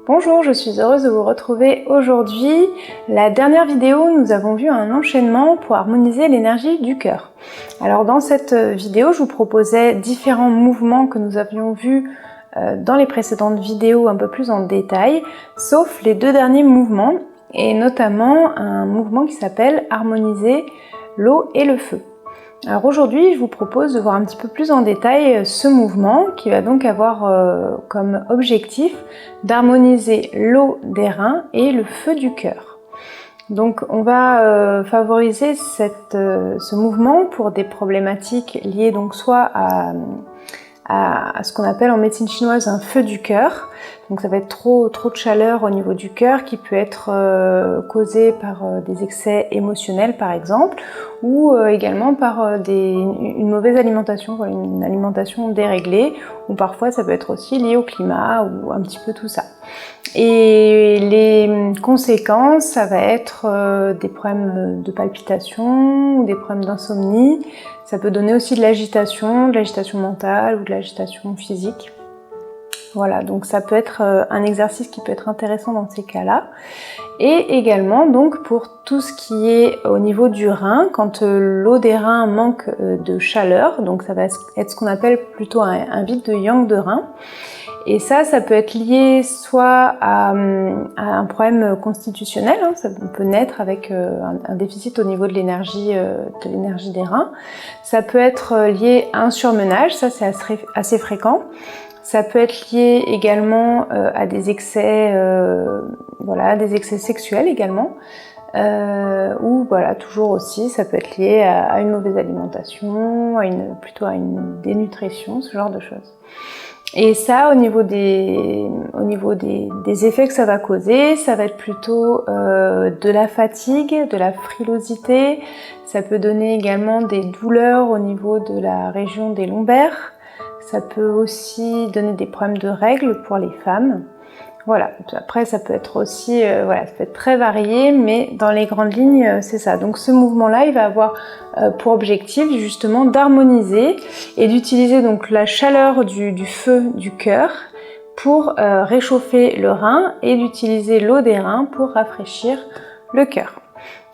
Bonjour, je suis heureuse de vous retrouver aujourd'hui. La dernière vidéo, nous avons vu un enchaînement pour harmoniser l'énergie du cœur. Alors dans cette vidéo, je vous proposais différents mouvements que nous avions vus dans les précédentes vidéos un peu plus en détail, sauf les deux derniers mouvements, et notamment un mouvement qui s'appelle harmoniser l'eau et le feu. Alors aujourd'hui, je vous propose de voir un petit peu plus en détail ce mouvement qui va donc avoir comme objectif d'harmoniser l'eau des reins et le feu du cœur. Donc on va favoriser ce mouvement pour des problématiques liées donc soit à ce qu'on appelle en médecine chinoise un feu du cœur. Donc ça va être trop de chaleur au niveau du cœur qui peut être causé par des excès émotionnels par exemple, ou également par une mauvaise alimentation, une alimentation déréglée, ou parfois ça peut être aussi lié au climat ou un petit peu tout ça. Et les conséquences, ça va être des problèmes de palpitations, ou des problèmes d'insomnie. Ça peut donner aussi de l'agitation mentale ou de l'agitation physique. Voilà, donc ça peut être un exercice qui peut être intéressant dans ces cas-là. Et également donc pour tout ce qui est au niveau du rein, quand l'eau des reins manque de chaleur, donc ça va être ce qu'on appelle plutôt un vide de yang de rein. Et ça peut être lié soit à un problème constitutionnel, hein, ça peut naître avec un déficit au niveau de l'énergie des reins. Ça peut être lié à un surmenage, ça c'est assez fréquent. Ça peut être lié également à des excès, des excès sexuels également. Ou voilà, toujours aussi, ça peut être lié à une mauvaise alimentation, plutôt à une dénutrition, ce genre de choses. Et ça, au niveau des effets que ça va causer, ça va être plutôt de la fatigue, de la frilosité. Ça peut donner également des douleurs au niveau de la région des lombaires. Ça peut aussi donner des problèmes de règles pour les femmes. Voilà, après ça peut être aussi, ça peut être très varié, mais dans les grandes lignes, c'est ça. Donc ce mouvement-là, il va avoir pour objectif justement d'harmoniser et d'utiliser donc la chaleur du feu du cœur pour réchauffer le rein et d'utiliser l'eau des reins pour rafraîchir le cœur.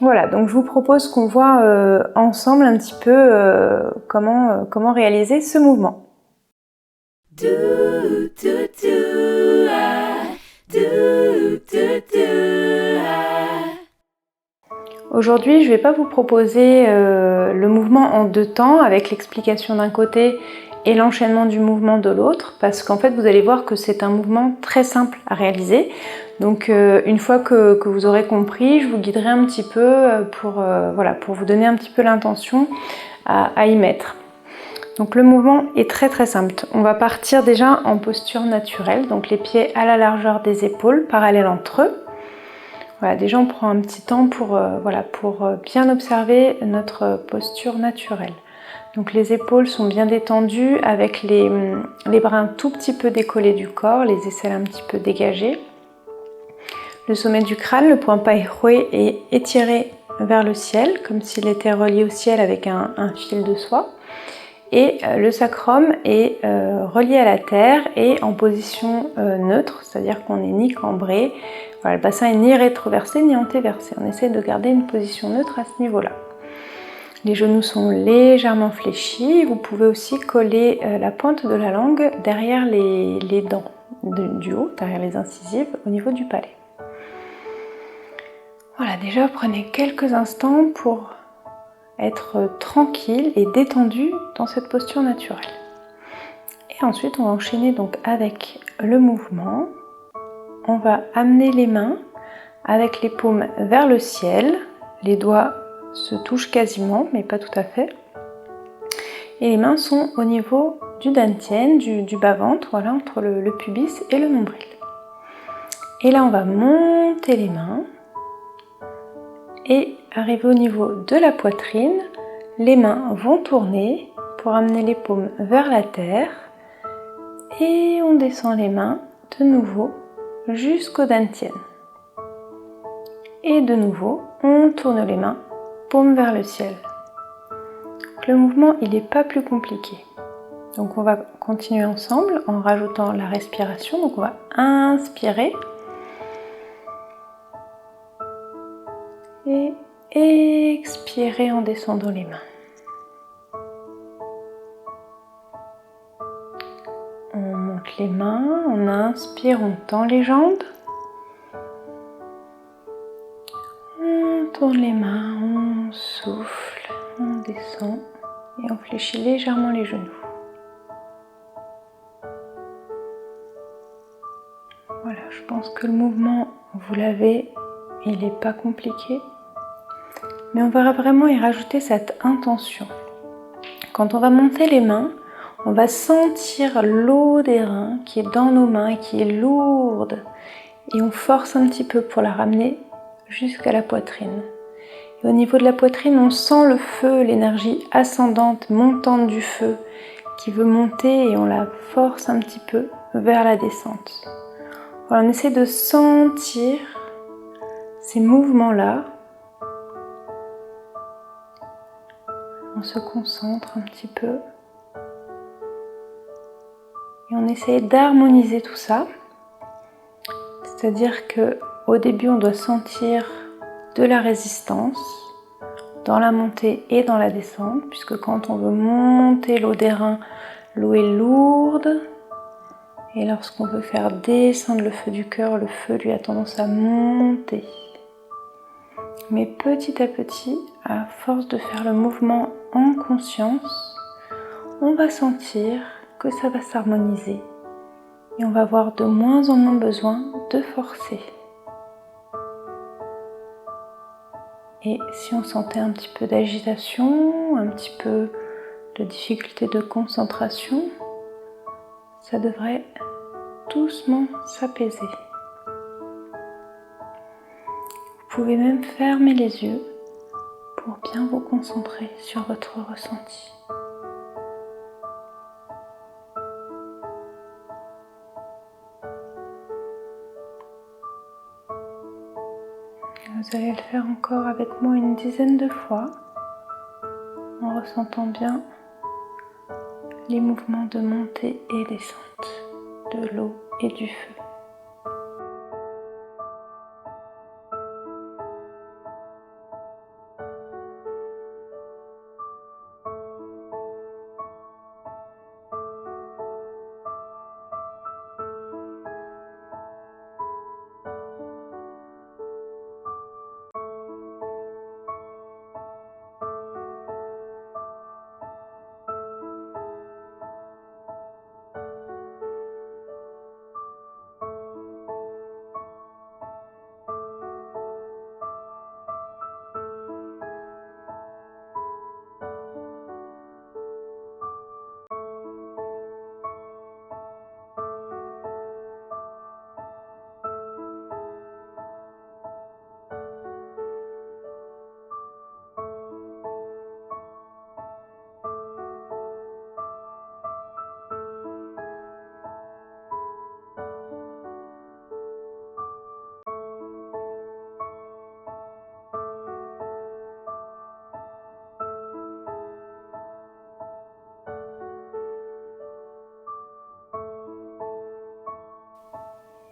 Voilà, donc je vous propose qu'on voit ensemble un petit peu comment réaliser ce mouvement. Aujourd'hui, je ne vais pas vous proposer le mouvement en deux temps avec l'explication d'un côté et l'enchaînement du mouvement de l'autre, parce qu'en fait vous allez voir que c'est un mouvement très simple à réaliser. Donc une fois que vous aurez compris, je vous guiderai un petit peu pour vous donner un petit peu l'intention à y mettre. Donc le mouvement est très simple. On va partir déjà en posture naturelle, donc les pieds à la largeur des épaules, parallèles entre eux. Voilà, déjà on prend un petit temps pour bien observer notre posture naturelle. Donc les épaules sont bien détendues avec les bras un tout petit peu décollés du corps, les aisselles un petit peu dégagées. Le sommet du crâne, le point pai hui, est étiré vers le ciel, comme s'il était relié au ciel avec un fil de soie. Et le sacrum est relié à la terre et en position neutre, c'est-à-dire qu'on n'est ni cambré. Voilà, le bassin est ni rétroversé ni antéversé. On essaie de garder une position neutre à ce niveau-là. Les genoux sont légèrement fléchis. Vous pouvez aussi coller la pointe de la langue derrière les dents du haut, derrière les incisives, au niveau du palais. Voilà, déjà prenez quelques instants pour être tranquille et détendu dans cette posture naturelle. Et ensuite, on va enchaîner donc avec le mouvement. On va amener les mains avec les paumes vers le ciel. Les doigts se touchent quasiment, mais pas tout à fait. Et les mains sont au niveau du dantian, du bas-ventre, voilà, entre le pubis et le nombril. Et là, on va monter les mains et arriver au niveau de la poitrine. Les mains vont tourner pour amener les paumes vers la terre et on descend les mains de nouveau jusqu'au dantian. Et de nouveau, on tourne les mains, paumes vers le ciel. Donc, le mouvement, il n'est pas plus compliqué. Donc on va continuer ensemble en rajoutant la respiration. Donc on va inspirer respirer en descendant les mains. On monte les mains, on inspire, on tend les jambes. On tourne les mains, on souffle, on descend et on fléchit légèrement les genoux. Voilà, je pense que le mouvement, vous l'avez, il n'est pas compliqué. Mais on va vraiment y rajouter cette intention. Quand on va monter les mains, on va sentir l'eau des reins qui est dans nos mains, qui est lourde. Et on force un petit peu pour la ramener jusqu'à la poitrine. Et au niveau de la poitrine, on sent le feu, l'énergie ascendante, montante du feu qui veut monter et on la force un petit peu vers la descente. Voilà, on essaie de sentir ces mouvements-là. On se concentre un petit peu. Et on essaie d'harmoniser tout ça. C'est-à-dire qu'au début, on doit sentir de la résistance dans la montée et dans la descente, puisque quand on veut monter l'eau des reins, l'eau est lourde. Et lorsqu'on veut faire descendre le feu du cœur, le feu lui a tendance à monter. Mais petit à petit, à force de faire le mouvement en conscience, on va sentir que ça va s'harmoniser. Et on va avoir de moins en moins besoin de forcer. Et si on sentait un petit peu d'agitation, un petit peu de difficulté de concentration, ça devrait doucement s'apaiser. Vous pouvez même fermer les yeux pour bien vous concentrer sur votre ressenti. Vous allez le faire encore avec moi une dizaine de fois en ressentant bien les mouvements de montée et descente de l'eau et du feu.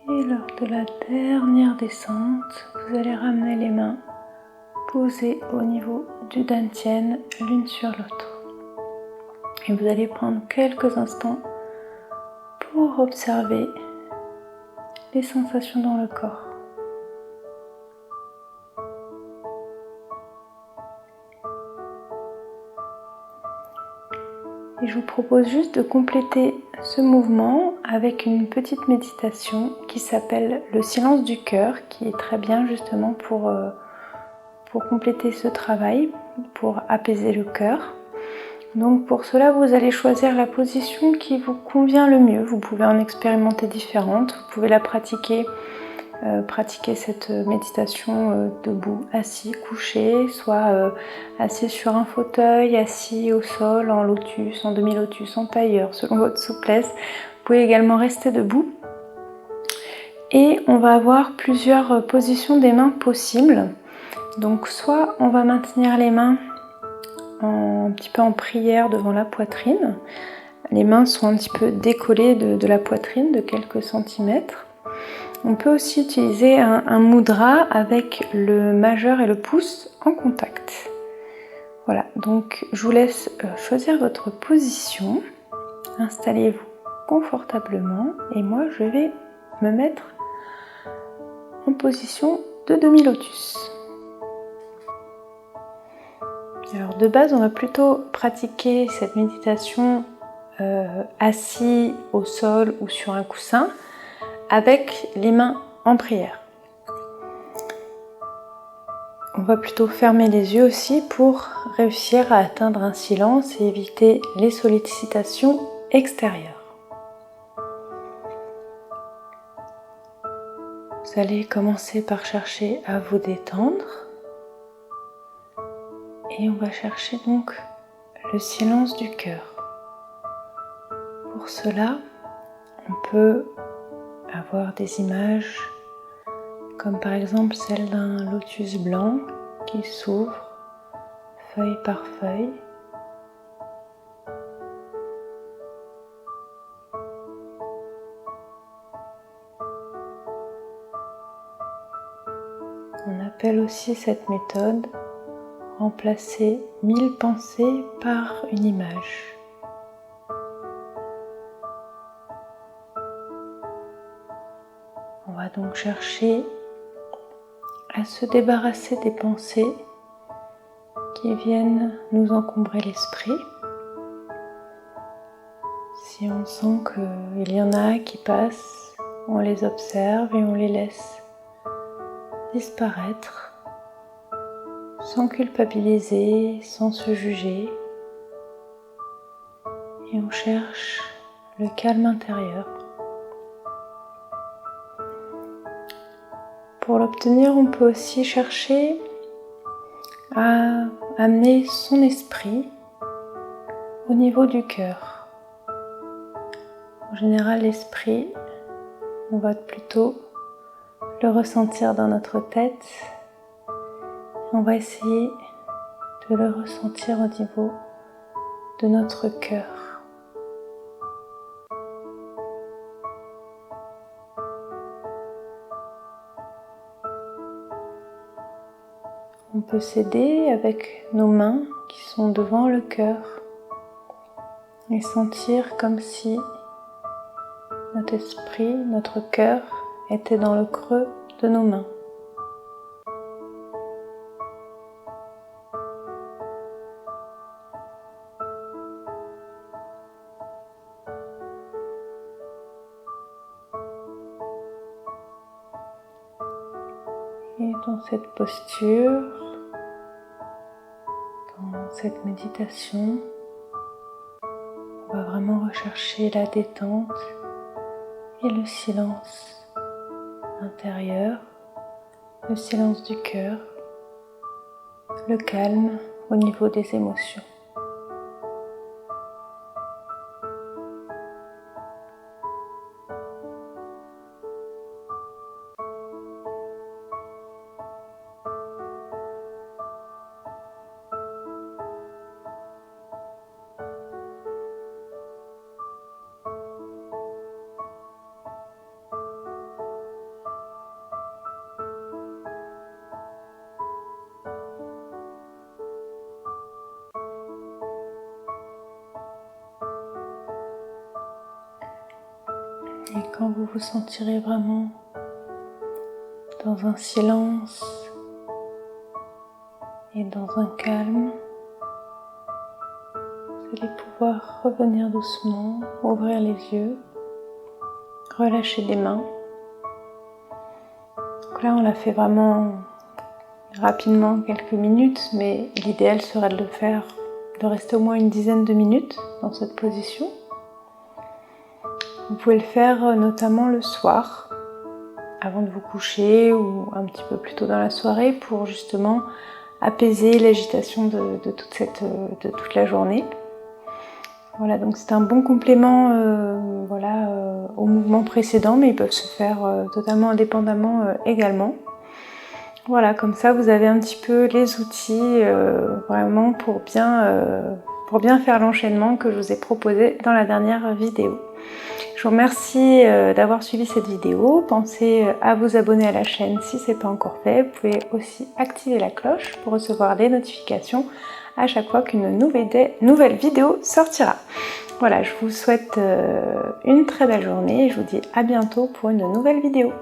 Et lors de la dernière descente, vous allez ramener les mains posées au niveau du dantian, l'une sur l'autre. Et vous allez prendre quelques instants pour observer les sensations dans le corps. Et je vous propose juste de compléter ce mouvement avec une petite méditation qui s'appelle le silence du cœur, qui est très bien justement pour compléter ce travail, pour apaiser le cœur. Donc pour cela, vous allez choisir la position qui vous convient le mieux. Vous pouvez en expérimenter différentes, vous pouvez la pratiquer cette méditation debout, assis, couché, soit assis sur un fauteuil, assis au sol, en lotus, en demi-lotus, en tailleur, selon votre souplesse. Vous pouvez également rester debout. Et on va avoir plusieurs positions des mains possibles. Donc soit on va maintenir les mains un petit peu en prière devant la poitrine. Les mains sont un petit peu décollées de la poitrine de quelques centimètres. On peut aussi utiliser un mudra avec le majeur et le pouce en contact. Voilà, donc je vous laisse choisir votre position. Installez-vous confortablement et moi je vais me mettre en position de demi-lotus. Alors de base, on va plutôt pratiquer cette méditation assis au sol ou sur un coussin avec les mains en prière. On va plutôt fermer les yeux aussi pour réussir à atteindre un silence et éviter les sollicitations extérieures. Vous allez commencer par chercher à vous détendre et on va chercher donc le silence du cœur. Pour cela, on peut avoir des images comme par exemple celle d'un lotus blanc qui s'ouvre feuille par feuille. On appelle aussi cette méthode remplacer 1000 pensées par une image. On va donc chercher à se débarrasser des pensées qui viennent nous encombrer l'esprit. Si on sent qu'il y en a qui passent, on les observe et on les laisse disparaître sans culpabiliser, sans se juger. Et on cherche le calme intérieur. Pour l'obtenir, on peut aussi chercher à amener son esprit au niveau du cœur. En général, l'esprit, on va plutôt le ressentir dans notre tête. On va essayer de le ressentir au niveau de notre cœur. On peut s'aider avec nos mains qui sont devant le cœur et sentir comme si notre esprit, notre cœur était dans le creux de nos mains. Et dans cette posture, dans cette méditation, on va vraiment rechercher la détente et le silence intérieur, le silence du cœur, le calme au niveau des émotions. Et quand vous vous sentirez vraiment dans un silence et dans un calme, vous allez pouvoir revenir doucement, ouvrir les yeux, relâcher les mains. Donc là, on l'a fait vraiment rapidement, quelques minutes, mais l'idéal serait de le faire, de rester au moins une dizaine de minutes dans cette position. Vous pouvez le faire notamment le soir, avant de vous coucher ou un petit peu plus tôt dans la soirée pour justement apaiser l'agitation de toute la journée. Voilà, donc c'est un bon complément au mouvement précédent, mais ils peuvent se faire totalement indépendamment également. Voilà, comme ça vous avez un petit peu les outils vraiment pour bien faire l'enchaînement que je vous ai proposé dans la dernière vidéo. Je Je vous remercie d'avoir suivi cette vidéo. Pensez à vous abonner à la chaîne si ce n'est pas encore fait. Vous pouvez aussi activer la cloche pour recevoir les notifications à chaque fois qu'une nouvelle vidéo sortira. Voilà, je vous souhaite une très belle journée et je vous dis à bientôt pour une nouvelle vidéo.